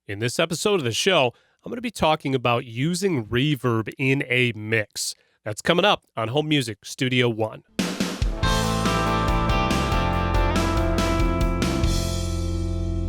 In this episode of the show, I'm going to be talking about using reverb in a mix. That's coming up on Home Music Studio One.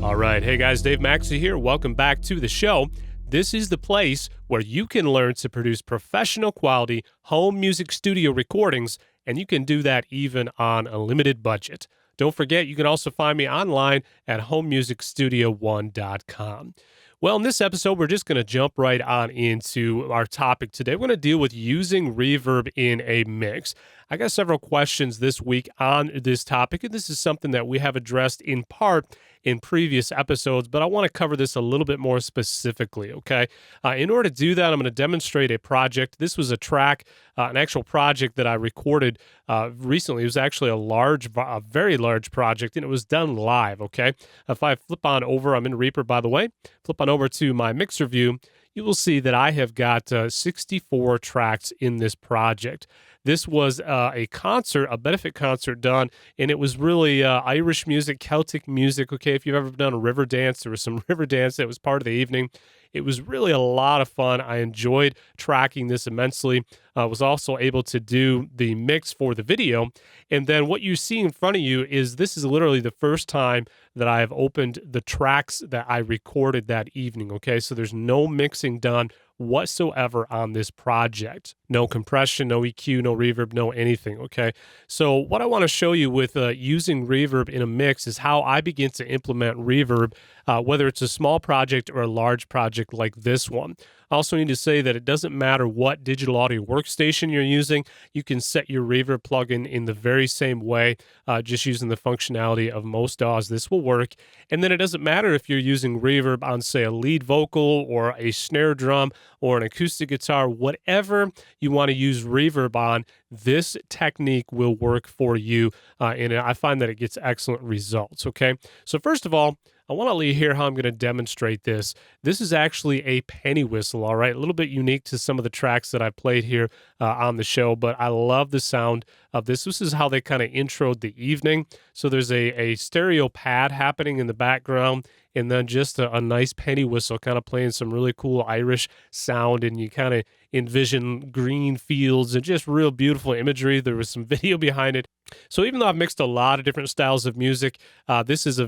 All right. Hey guys, Dave Maxey here. Welcome back to the show. This is the place where you can learn to produce professional quality home music studio recordings, and you can do that even on a limited budget. Don't forget, you can also find me online at homemusicstudio1.com. Well, in this episode, we're just going to jump right on into our topic today. We're going to deal with using reverb in a mix. I got several questions this week on this topic, and this is something that we have addressed in part in previous episodes, but I want to cover this a little bit more specifically, okay? In order to do that, I'm going to demonstrate a project. This was a track, an actual project that I recorded recently. It was actually a very large project, and it was done live, okay? If I flip on over, I'm in Reaper, by the way, flip on over to my mixer view, you will see that I have got 64 tracks in this project. This was a concert, a benefit concert done, and it was really Irish music, Celtic music. Okay, if you've ever done a river dance, there was some river dance that was part of the evening. It was really a lot of fun. I enjoyed tracking this immensely. I was also able to do the mix for the video. And then what you see in front of you is this is literally the first time that I have opened the tracks that I recorded that evening. Okay, so there's no mixing done whatsoever on this project. No compression, no EQ, no reverb, no anything, okay? So what I want to show you with using reverb in a mix is how I begin to implement reverb, whether it's a small project or a large project like this one. I also need to say that it doesn't matter what digital audio workstation you're using. You can set your reverb plugin in the very same way, just using the functionality of most DAWs. This will work. And then it doesn't matter if you're using reverb on, say, a lead vocal or a snare drum or an acoustic guitar, whatever you want to use reverb on, this technique will work for you. And I find that it gets excellent results, okay? So first of all, I want to let you hear how I'm going to demonstrate this. This is actually a penny whistle, all right? A little bit unique to some of the tracks that I played here on the show, but I love the sound of this. This is how they kind of introed the evening. So there's a stereo pad happening in the background, and then just a nice penny whistle kind of playing some really cool Irish sound, and you kind of envision green fields and just real beautiful imagery. There was some video behind it. So even though I've mixed a lot of different styles of music, this is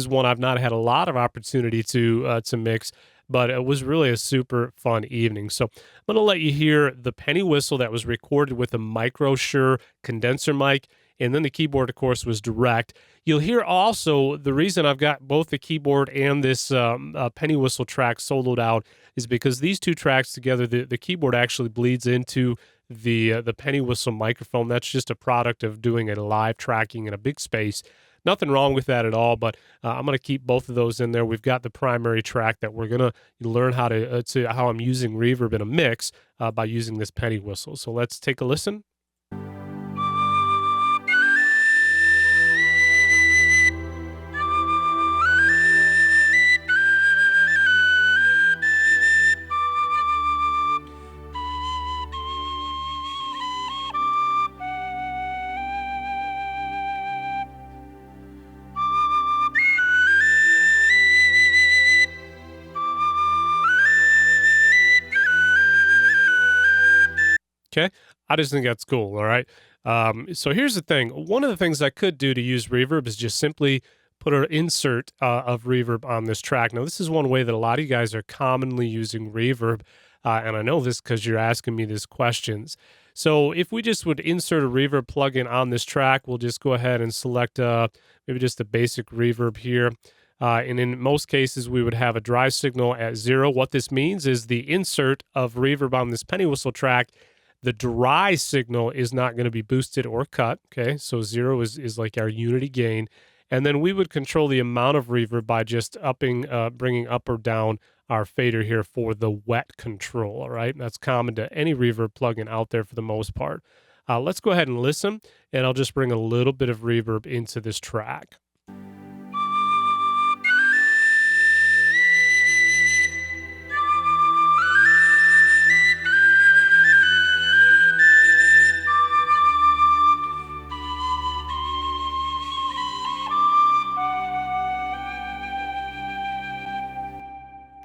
one I've not had a lot of opportunity to mix, but it was really a super fun evening. So I'm going to let you hear the penny whistle that was recorded with a Micro Shure condenser mic. And then the keyboard, of course, was direct. You'll hear also the reason I've got both the keyboard and this penny whistle track soloed out is because these two tracks together, the keyboard actually bleeds into the penny whistle microphone. That's just a product of doing a live tracking in a big space. Nothing wrong with that at all, but I'm going to keep both of those in there. We've got the primary track that we're going to learn how how I'm using reverb in a mix by using this penny whistle. So let's take a listen. Okay, I just think that's cool. All right. So here's the thing. One of the things I could do to use reverb is just simply put an insert of reverb on this track. Now, this is one way that a lot of you guys are commonly using reverb, and I know this because you're asking me these questions. So if we just would insert a reverb plugin on this track, we'll just go ahead and select maybe just a basic reverb here. And in most cases, we would have a drive signal at 0. What this means is the insert of reverb on this penny whistle track, the dry signal is not going to be boosted or cut, okay? So 0 is like our unity gain. And then we would control the amount of reverb by just bringing up or down our fader here for the wet control, all right? That's common to any reverb plugin out there for the most part. Let's go ahead and listen, and I'll just bring a little bit of reverb into this track.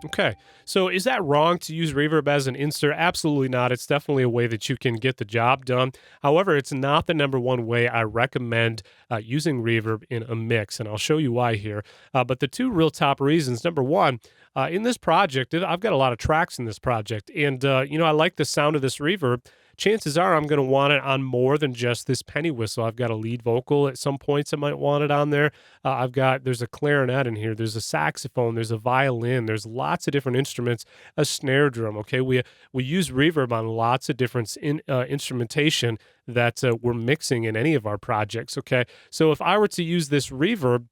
Okay. So is that wrong to use reverb as an insert? Absolutely not. It's definitely a way that you can get the job done. However, it's not the number one way I recommend using reverb in a mix, and I'll show you why here. But the two real top reasons, number one, in this project, I've got a lot of tracks in this project, and I like the sound of this reverb. Chances are I'm going to want it on more than just this penny whistle. I've got a lead vocal at some points. I might want it on there. There's a clarinet in here. There's a saxophone. There's a violin. There's lots of different instruments. A snare drum. Okay, we use reverb on lots of different instrumentation that we're mixing in any of our projects. Okay, so if I were to use this reverb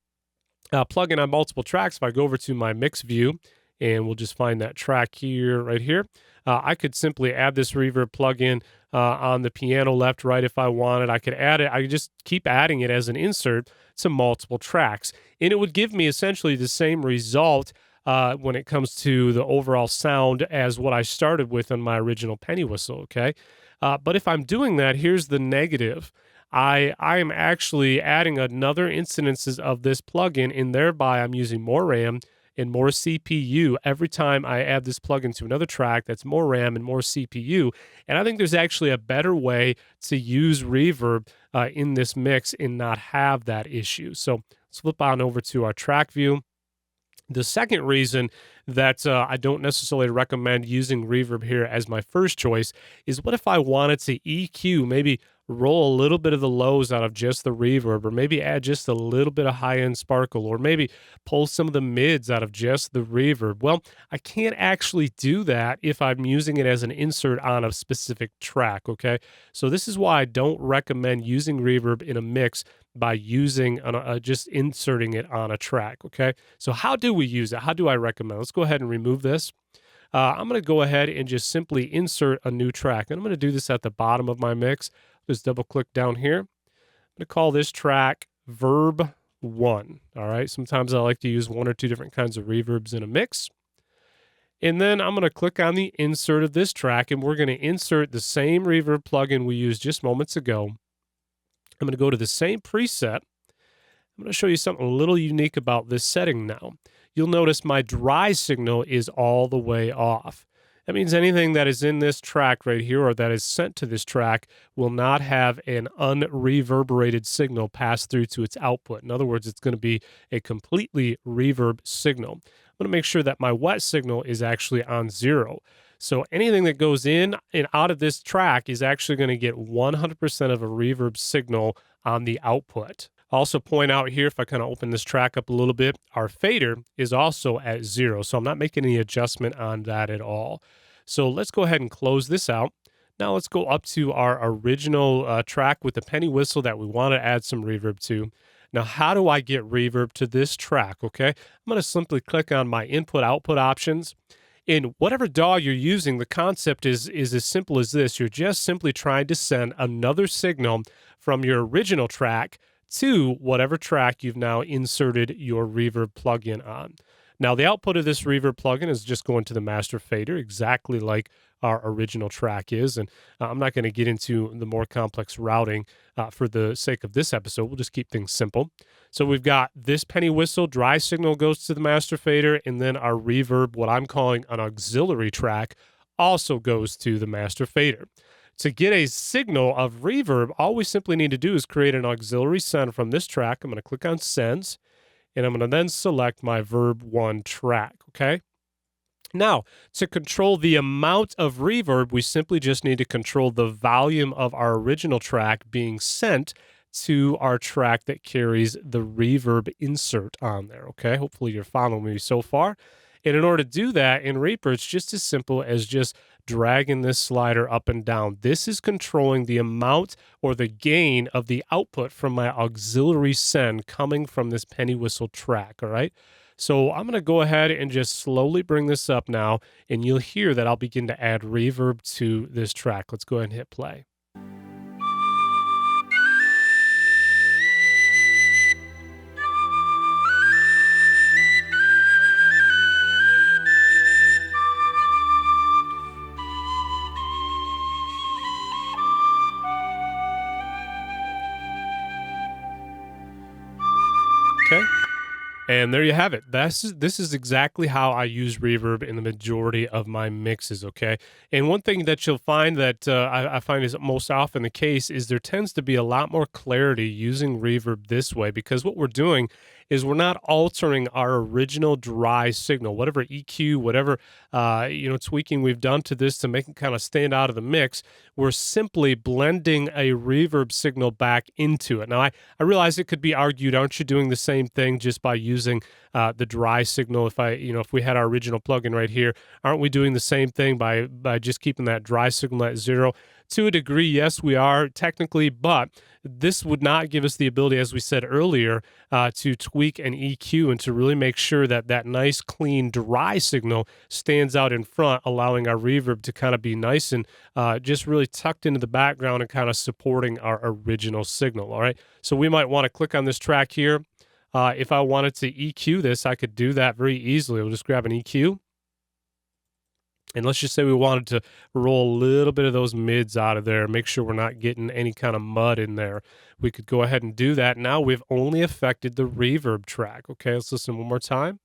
plug in on multiple tracks, if I go over to my mix view, and we'll just find that track here, right here. I could simply add this reverb plugin on the piano left, right if I wanted. I could add it. I could just keep adding it as an insert to multiple tracks. And it would give me essentially the same result when it comes to the overall sound as what I started with on my original penny whistle, okay? But if I'm doing that, here's the negative. I am actually adding another instances of this plugin, and thereby I'm using more RAM and more CPU every time I add this plugin to another track. That's more RAM and more CPU. And I think there's actually a better way to use reverb in this mix and not have that issue. So let's flip on over to our track view. The second reason that I don't necessarily recommend using reverb here as my first choice is, what if I wanted to EQ, maybe roll a little bit of the lows out of just the reverb, or maybe add just a little bit of high-end sparkle, or maybe pull some of the mids out of just the reverb? Well, I can't actually do that if I'm using it as an insert on a specific track, okay? So this is why I don't recommend using reverb in a mix by using just inserting it on a track, okay? So how do we use it? How do I recommend? Let's go ahead and remove this. I'm going to go ahead and just simply insert a new track. And I'm going to do this at the bottom of my mix. Just double click down here. I'm going to call this track Verb 1. All right. Sometimes I like to use one or two different kinds of reverbs in a mix. And then I'm going to click on the insert of this track, and we're going to insert the same reverb plugin we used just moments ago. I'm going to go to the same preset. I'm going to show you something a little unique about this setting now. You'll notice my dry signal is all the way off. That means anything that is in this track right here, or that is sent to this track, will not have an unreverberated signal pass through to its output. In other words, it's going to be a completely reverb signal. I'm going to make sure that my wet signal is actually on 0. So anything that goes in and out of this track is actually going to get 100% of a reverb signal on the output. Also point out here, if I kind of open this track up a little bit, our fader is also at 0. So I'm not making any adjustment on that at all. So let's go ahead and close this out. Now let's go up to our original track with the penny whistle that we want to add some reverb to. Now, how do I get reverb to this track? Okay, I'm going to simply click on my input-output options. In whatever DAW you're using, the concept is as simple as this. You're just simply trying to send another signal from your original track to whatever track you've now inserted your reverb plugin on. Now, the output of this reverb plugin is just going to the master fader, exactly like our original track is. And I'm not going to get into the more complex routing for the sake of this episode. We'll just keep things simple. So we've got this penny whistle, dry signal goes to the master fader, and then our reverb, what I'm calling an auxiliary track, also goes to the master fader. To get a signal of reverb, all we simply need to do is create an auxiliary send from this track. I'm going to click on Sends, and I'm going to then select my Verb 1 track, okay? Now, to control the amount of reverb, we simply just need to control the volume of our original track being sent to our track that carries the reverb insert on there, okay? Hopefully you're following me so far. And in order to do that in Reaper, it's just as simple as just dragging this slider up and down. This is controlling the amount or the gain of the output from my auxiliary send coming from this penny whistle track, all right? So I'm going to go ahead and just slowly bring this up now, and you'll hear that I'll begin to add reverb to this track. Let's go ahead and hit play. Okay. And there you have it. This is exactly how I use reverb in the majority of my mixes, okay? And one thing that you'll find that I find is most often the case is there tends to be a lot more clarity using reverb this way, because what we're doing is we're not altering our original dry signal, whatever EQ, whatever tweaking we've done to this to make it kind of stand out of the mix. We're simply blending a reverb signal back into it. Now, I realize it could be argued, aren't you doing the same thing just by using the dry signal? If we had our original plugin right here, aren't we doing the same thing by just keeping that dry signal at 0? To a degree, yes, we are technically, but this would not give us the ability, as we said earlier, to tweak an EQ and to really make sure that that nice, clean, dry signal stands out in front, allowing our reverb to kind of be nice and just really tucked into the background and kind of supporting our original signal. All right, so we might want to click on this track here. If I wanted to EQ this, I could do that very easily. We'll just grab an EQ. And let's just say we wanted to roll a little bit of those mids out of there, make sure we're not getting any kind of mud in there. We could go ahead and do that. Now we've only affected the reverb track. Okay, let's listen one more time.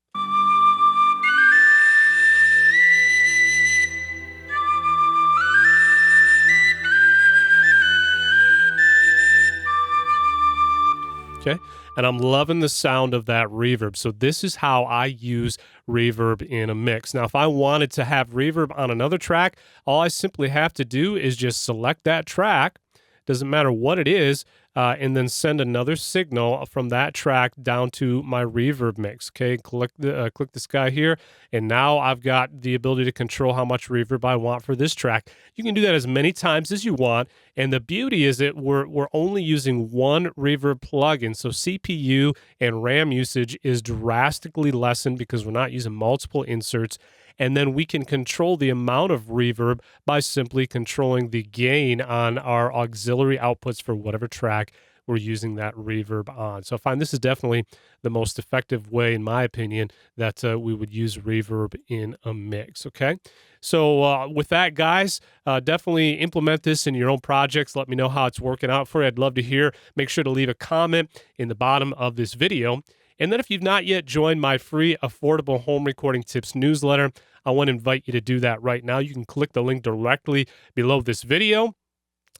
Okay, and I'm loving the sound of that reverb. So this is how I use reverb in a mix. Now, if I wanted to have reverb on another track, all I simply have to do is just select that track, doesn't matter what it is, and then send another signal from that track down to my reverb mix. Okay, click this guy here, and now I've got the ability to control how much reverb I want for this track. You can do that as many times as you want, and the beauty is that we're only using one reverb plugin, so CPU and RAM usage is drastically lessened because we're not using multiple inserts. And then we can control the amount of reverb by simply controlling the gain on our auxiliary outputs for whatever track we're using that reverb on. So I find this is definitely the most effective way, in my opinion, that we would use reverb in a mix, okay? So with that, guys, definitely implement this in your own projects. Let me know how it's working out for you. I'd love to hear. Make sure to leave a comment in the bottom of this video. And then if you've not yet joined my free Affordable Home Recording Tips newsletter, I want to invite you to do that right now. You can click the link directly below this video.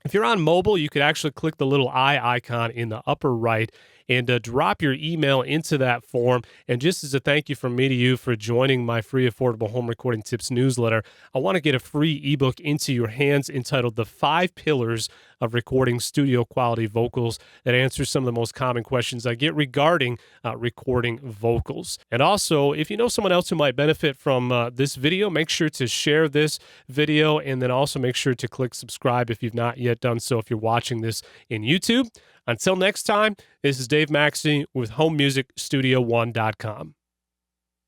If you're on mobile, you could actually click the little eye icon in the upper right and drop your email into that form. And just as a thank you from me to you for joining my free Affordable Home Recording Tips newsletter, I want to get a free ebook into your hands entitled The 5 Pillars of Recording Studio Quality Vocals that answers some of the most common questions I get regarding recording vocals. And also, if you know someone else who might benefit from this video, make sure to share this video, and then also make sure to click subscribe if you've not yet done so if you're watching this in YouTube. Until next time, this is Dave Maxey with HomeMusicStudio1.com.